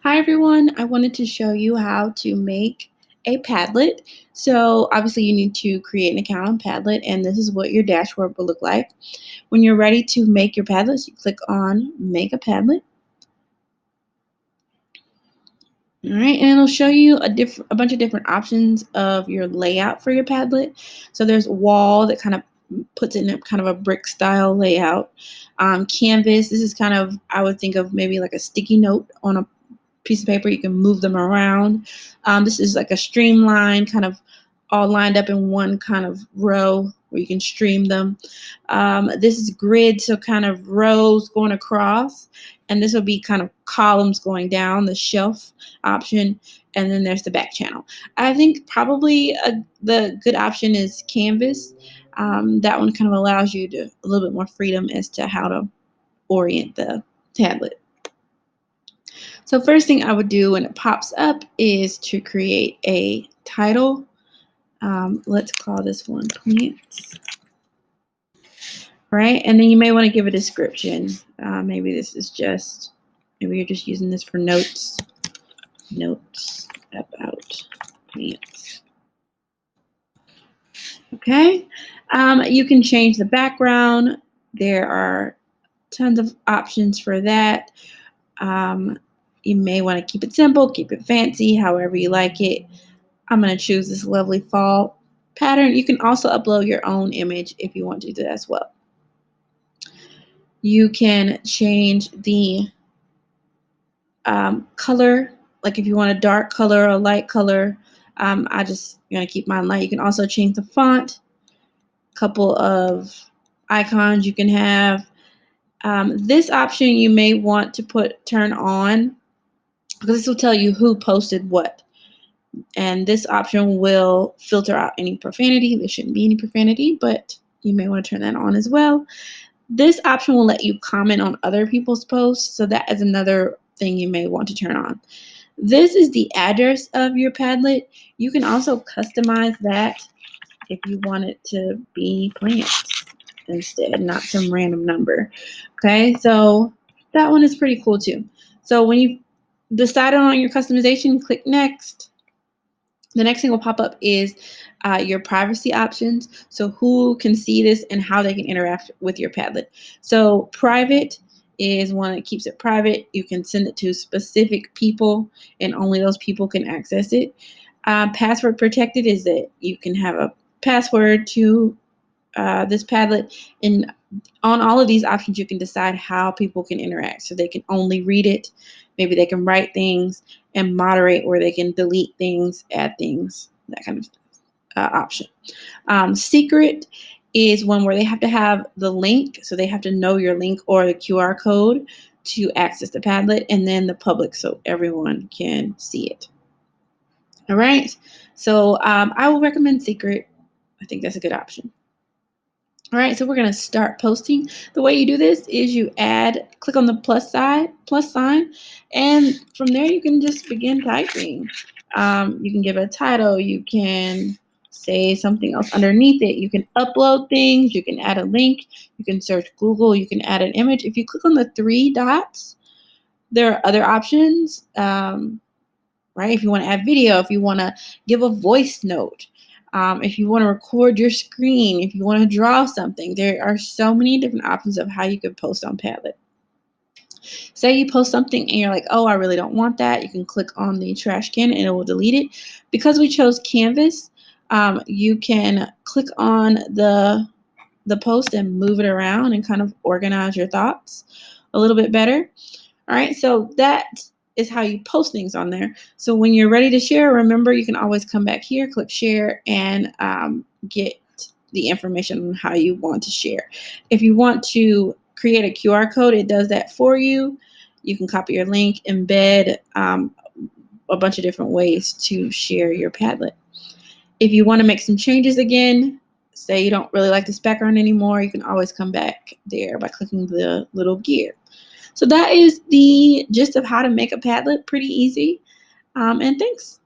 Hi everyone, I wanted to show you how to make a Padlet. So obviously you need to create an account on Padlet, and this is what your dashboard will look like. When you're ready to make your Padlet, you click on Make a Padlet. All right, and it'll show you a bunch of different options of your layout for your Padlet. So there's wall that kind of puts it in a kind of a brick style layout. Canvas, this is kind of, I would think of maybe like a sticky note on a piece of paper. You can move them around. This is like a streamline, kind of all lined up in one kind of row where you can stream them. This is grid, so kind of rows going across, and this will be kind of columns going down, the shelf option, and then there's the back channel. I think probably the good option is Canvas. That one kind of allows you to a little bit more freedom as to how to orient the tablet. So first thing I would do when it pops up is to create a title. Let's call this one plants. Right, and then you may want to give a description. Maybe you're just using this for notes about plants. Okay, you can change the background. There are tons of options for that. You may want to keep it simple, keep it fancy, however you like it. I'm going to choose this lovely fall pattern. You can also upload your own image if you want to do that as well. You can change the color, like if you want a dark color or a light color. I just going to keep mine light. You can also change the font, couple of icons you can have. This option you may want to turn on, because this will tell you who posted what. And this option will filter out any profanity. There shouldn't be any profanity, but you may want to turn that on as well. This option will let you comment on other people's posts, so that is another thing you may want to turn on. This is the address of your Padlet. You can also customize that if you want it to be plants instead, not some random number. Okay, so that one is pretty cool too. So when you decide on your customization, click next. The next thing will pop up is your privacy options. So who can see this and how they can interact with your Padlet. So private is one that keeps it private. You can send it to specific people and only those people can access it. Password protected is that you can have a password to this Padlet, and on all of these options you can decide how people can interact. So they can only read it, maybe they can write things and moderate, or they can delete things, add things, that kind of option. Secret is one where they have to have the link, so they have to know your link or the QR code to access the Padlet, and then the public, so everyone can see it. All right, so I will recommend Secret. I think that's a good option. All right, so we're going to start posting. The way you do this is you click on the plus sign, and from there you can just begin typing. You can give it a title, you can say something else underneath it, you can upload things, you can add a link, you can search Google, you can add an image. If you click on the three dots, there are other options, right? If you want to add video, if you want to give a voice note, if you want to record your screen, if you want to draw something, there are so many different options of how you can post on Padlet. Say you post something and you're like, oh, I really don't want that. You can click on the trash can and it will delete it. Because we chose Canvas, you can click on the post and move it around and kind of organize your thoughts a little bit better. All right, so that is how you post things on there. So when you're ready to share, remember you can always come back here, click share, and get the information on how you want to share. If you want to create a QR code, it does that for you. You can copy your link, embed a bunch of different ways to share your Padlet. If you want to make some changes again, say you don't really like this background anymore, you can always come back there by clicking the little gear. So that is the gist of how to make a Padlet. Pretty easy. And thanks.